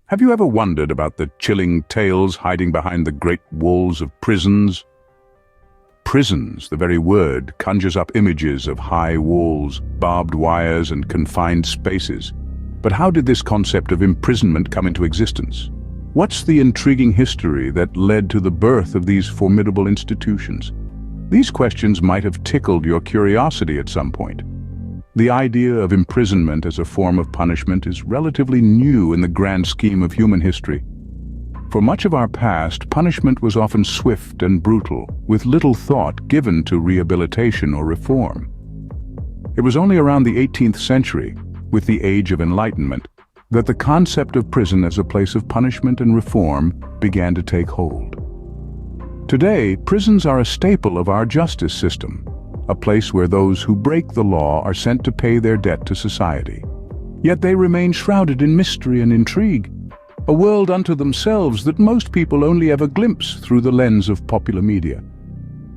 Have you ever wondered about the chilling tales hiding behind the great walls of prisons? Prisons, the very word, conjures up images of high walls, barbed wires, and confined spaces. But how did this concept of imprisonment come into existence? What's the intriguing history that led to the birth of these formidable institutions? These questions might have tickled your curiosity at some point. The idea of imprisonment as a form of punishment is relatively new in the grand scheme of human history. For much of our past, punishment was often swift and brutal, with little thought given to rehabilitation or reform. It was only around the 18th century, with the Age of Enlightenment, that the concept of prison as a place of punishment and reform began to take hold. Today, prisons are a staple of our justice system, a place where those who break the law are sent to pay their debt to society. Yet they remain shrouded in mystery and intrigue, a world unto themselves that most people only ever glimpse through the lens of popular media.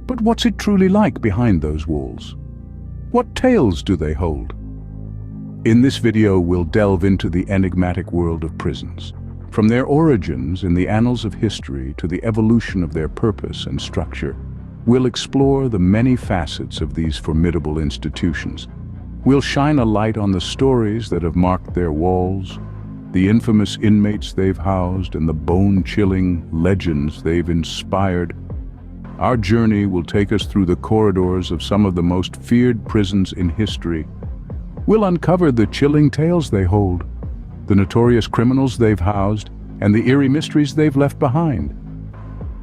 But what's it truly like behind those walls? What tales do they hold? In this video, we'll delve into the enigmatic world of prisons, from their origins in the annals of history to the evolution of their purpose and structure. We'll explore the many facets of these formidable institutions. We'll shine a light on the stories that have marked their walls, the infamous inmates they've housed, and the bone-chilling legends they've inspired. Our journey will take us through the corridors of some of the most feared prisons in history. We'll uncover the chilling tales they hold, the notorious criminals they've housed, and the eerie mysteries they've left behind.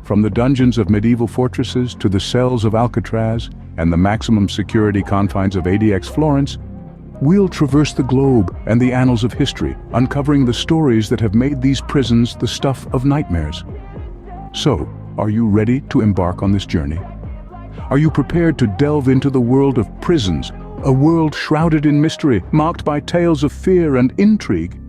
From the dungeons of medieval fortresses to the cells of Alcatraz and the maximum security confines of ADX Florence, we'll traverse the globe and the annals of history, uncovering the stories that have made these prisons the stuff of nightmares. So, are you ready to embark on this journey? Are you prepared to delve into the world of prisons, a world shrouded in mystery, marked by tales of fear and intrigue?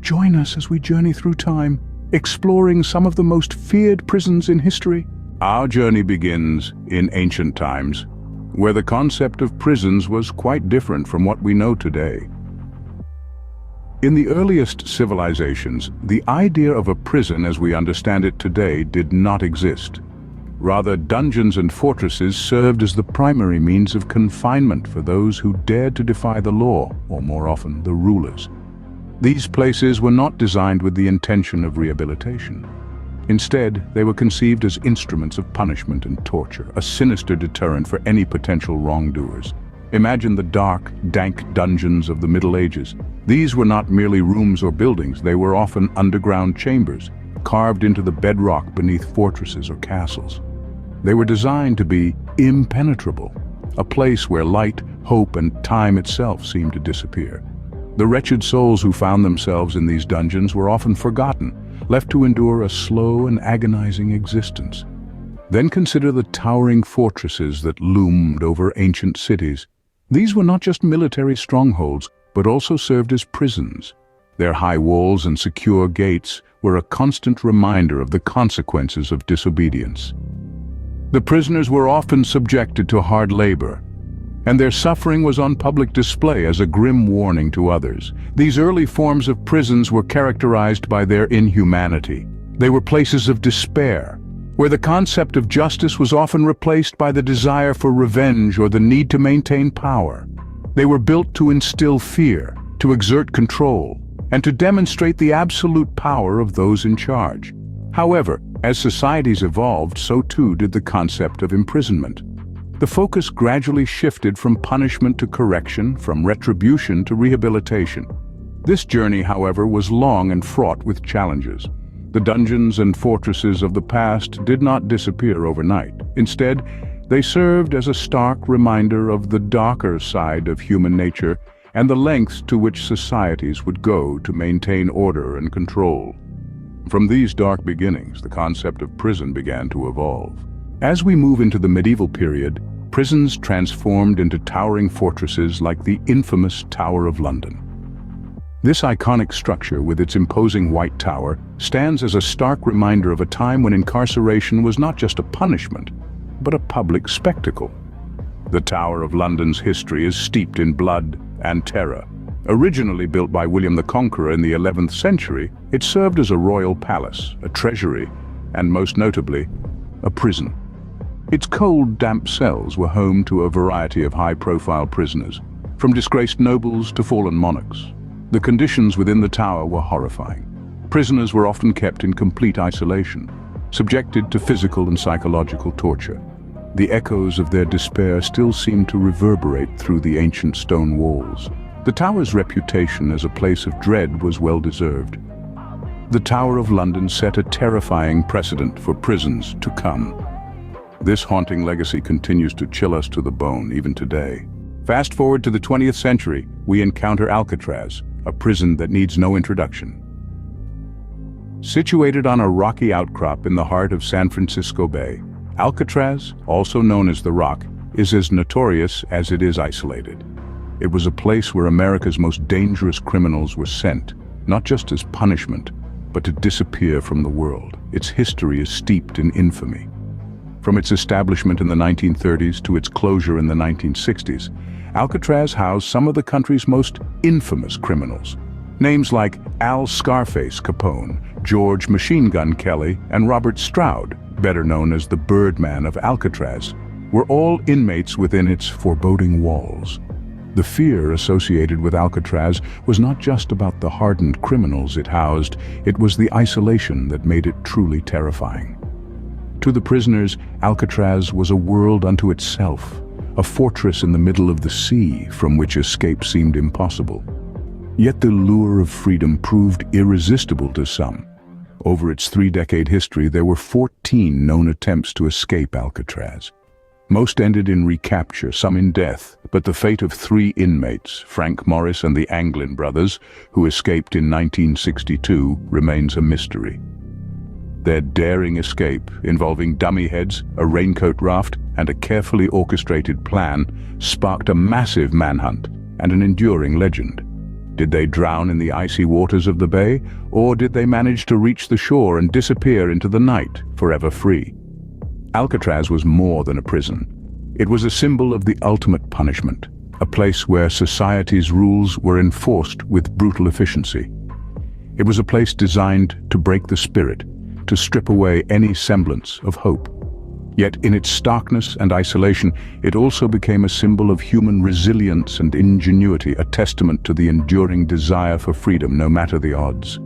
Join us as we journey through time, exploring some of the most feared prisons in history. Our journey begins in ancient times, where the concept of prisons was quite different from what we know today. In the earliest civilizations, the idea of a prison as we understand it today did not exist. Rather, dungeons and fortresses served as the primary means of confinement for those who dared to defy the law, or more often, the rulers. These places were not designed with the intention of rehabilitation. Instead, they were conceived as instruments of punishment and torture, a sinister deterrent for any potential wrongdoers. Imagine the dark, dank dungeons of the Middle Ages. These were not merely rooms or buildings, they were often underground chambers, carved into the bedrock beneath fortresses or castles. They were designed to be impenetrable, a place where light, hope, and time itself seemed to disappear. The wretched souls who found themselves in these dungeons were often forgotten, left to endure a slow and agonizing existence. Then consider the towering fortresses that loomed over ancient cities. These were not just military strongholds, but also served as prisons. Their high walls and secure gates were a constant reminder of the consequences of disobedience. The prisoners were often subjected to hard labor, and their suffering was on public display as a grim warning to others. These early forms of prisons were characterized by their inhumanity. They were places of despair, where the concept of justice was often replaced by the desire for revenge or the need to maintain power. They were built to instill fear, to exert control, and to demonstrate the absolute power of those in charge. However, as societies evolved, so too did the concept of imprisonment. The focus gradually shifted from punishment to correction, from retribution to rehabilitation. This journey, however, was long and fraught with challenges. The dungeons and fortresses of the past did not disappear overnight. Instead, they served as a stark reminder of the darker side of human nature and the lengths to which societies would go to maintain order and control. From these dark beginnings, the concept of prison began to evolve. As we move into the medieval period, prisons transformed into towering fortresses like the infamous Tower of London. This iconic structure, with its imposing white tower, stands as a stark reminder of a time when incarceration was not just a punishment, but a public spectacle. The Tower of London's history is steeped in blood and terror, Originally built by William the Conqueror in the 11th century, it served as a royal palace, a treasury, and most notably, a prison. Its cold, damp cells were home to a variety of high-profile prisoners, from disgraced nobles to fallen monarchs. The conditions within the tower were horrifying. Prisoners were often kept in complete isolation, subjected to physical and psychological torture. The echoes of their despair still seemed to reverberate through the ancient stone walls. The tower's reputation as a place of dread was well-deserved. The Tower of London set a terrifying precedent for prisons to come. This haunting legacy continues to chill us to the bone even today. Fast forward to the 20th century, we encounter Alcatraz, a prison that needs no introduction. Situated on a rocky outcrop in the heart of San Francisco Bay, Alcatraz, also known as the Rock, is as notorious as it is isolated. It was a place where America's most dangerous criminals were sent, not just as punishment, but to disappear from the world. Its history is steeped in infamy. From its establishment in the 1930s to its closure in the 1960s, Alcatraz housed some of the country's most infamous criminals. Names like Al Scarface Capone, George Machine Gun Kelly, and Robert Stroud, better known as the Birdman of Alcatraz, were all inmates within its foreboding walls. The fear associated with Alcatraz was not just about the hardened criminals it housed, it was the isolation that made it truly terrifying. To the prisoners, Alcatraz was a world unto itself, a fortress in the middle of the sea from which escape seemed impossible. Yet the lure of freedom proved irresistible to some. Over its 3-decade history, there were 14 known attempts to escape Alcatraz. Most ended in recapture, some in death, but the fate of 3 inmates, Frank Morris and the Anglin brothers, who escaped in 1962, remains a mystery. Their daring escape, involving dummy heads, a raincoat raft, and a carefully orchestrated plan, sparked a massive manhunt and an enduring legend. Did they drown in the icy waters of the bay, or did they manage to reach the shore and disappear into the night, forever free? Alcatraz was more than a prison. It was a symbol of the ultimate punishment, a place where society's rules were enforced with brutal efficiency. It was a place designed to break the spirit, to strip away any semblance of hope. Yet in its starkness and isolation, it also became a symbol of human resilience and ingenuity, a testament to the enduring desire for freedom no matter the odds.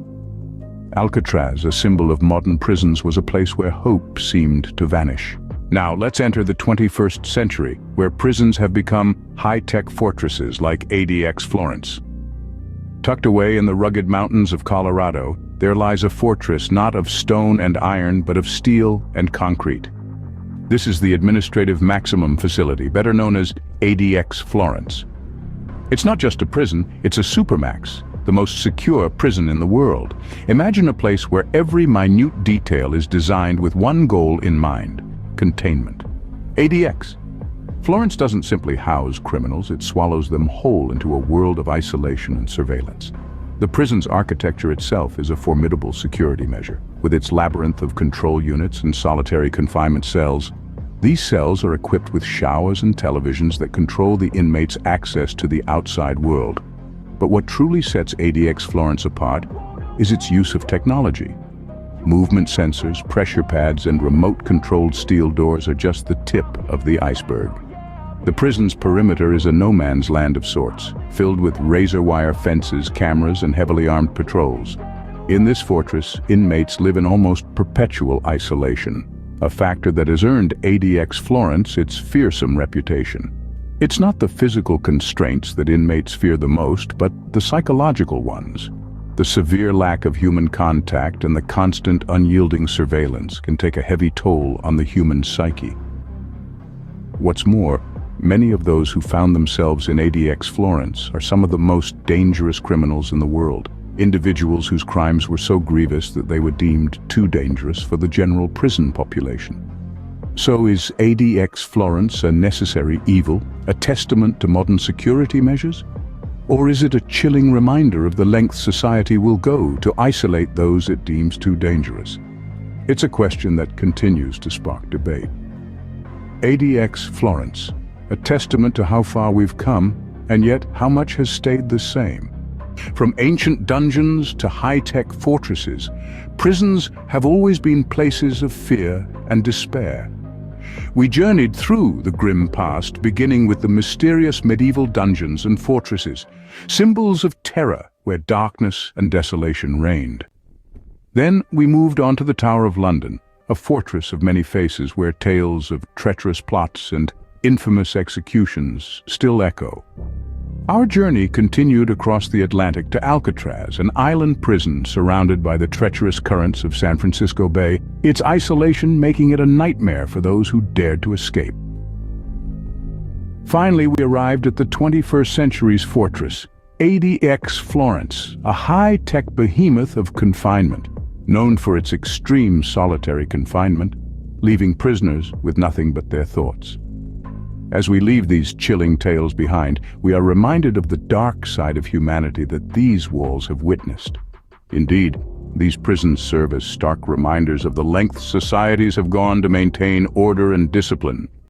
Alcatraz, a symbol of modern prisons, was a place where hope seemed to vanish. Now let's enter the 21st century, where prisons have become high-tech fortresses like ADX Florence. Tucked away in the rugged mountains of Colorado, there lies a fortress not of stone and iron, but of steel and concrete. This is the Administrative Maximum Facility, better known as ADX Florence. It's not just a prison, it's a supermax, the most secure prison in the world. Imagine a place where every minute detail is designed with one goal in mind: containment. ADX. Florence doesn't simply house criminals, it swallows them whole into a world of isolation and surveillance. The prison's architecture itself is a formidable security measure. With its labyrinth of control units and solitary confinement cells, these cells are equipped with showers and televisions that control the inmates' access to the outside world. But what truly sets ADX Florence apart is its use of technology. Movement sensors, pressure pads, and remote-controlled steel doors are just the tip of the iceberg. The prison's perimeter is a no-man's land of sorts, filled with razor-wire fences, cameras, and heavily armed patrols. In this fortress, inmates live in almost perpetual isolation, a factor that has earned ADX Florence its fearsome reputation. It's not the physical constraints that inmates fear the most, but the psychological ones. The severe lack of human contact and the constant, unyielding surveillance can take a heavy toll on the human psyche. What's more, many of those who found themselves in ADX Florence are some of the most dangerous criminals in the world, individuals whose crimes were so grievous that they were deemed too dangerous for the general prison population. So is ADX Florence a necessary evil, a testament to modern security measures? Or is it a chilling reminder of the lengths society will go to isolate those it deems too dangerous? It's a question that continues to spark debate. ADX Florence, a testament to how far we've come, and yet how much has stayed the same. From ancient dungeons to high-tech fortresses, prisons have always been places of fear and despair. We journeyed through the grim past, beginning with the mysterious medieval dungeons and fortresses, symbols of terror where darkness and desolation reigned. Then we moved on to the Tower of London, a fortress of many faces where tales of treacherous plots and infamous executions still echo. Our journey continued across the Atlantic to Alcatraz, an island prison surrounded by the treacherous currents of San Francisco Bay, its isolation making it a nightmare for those who dared to escape. Finally, we arrived at the 21st century's fortress, ADX Florence, a high-tech behemoth of confinement, known for its extreme solitary confinement, leaving prisoners with nothing but their thoughts. As we leave these chilling tales behind, we are reminded of the dark side of humanity that these walls have witnessed. Indeed, these prisons serve as stark reminders of the lengths societies have gone to maintain order and discipline.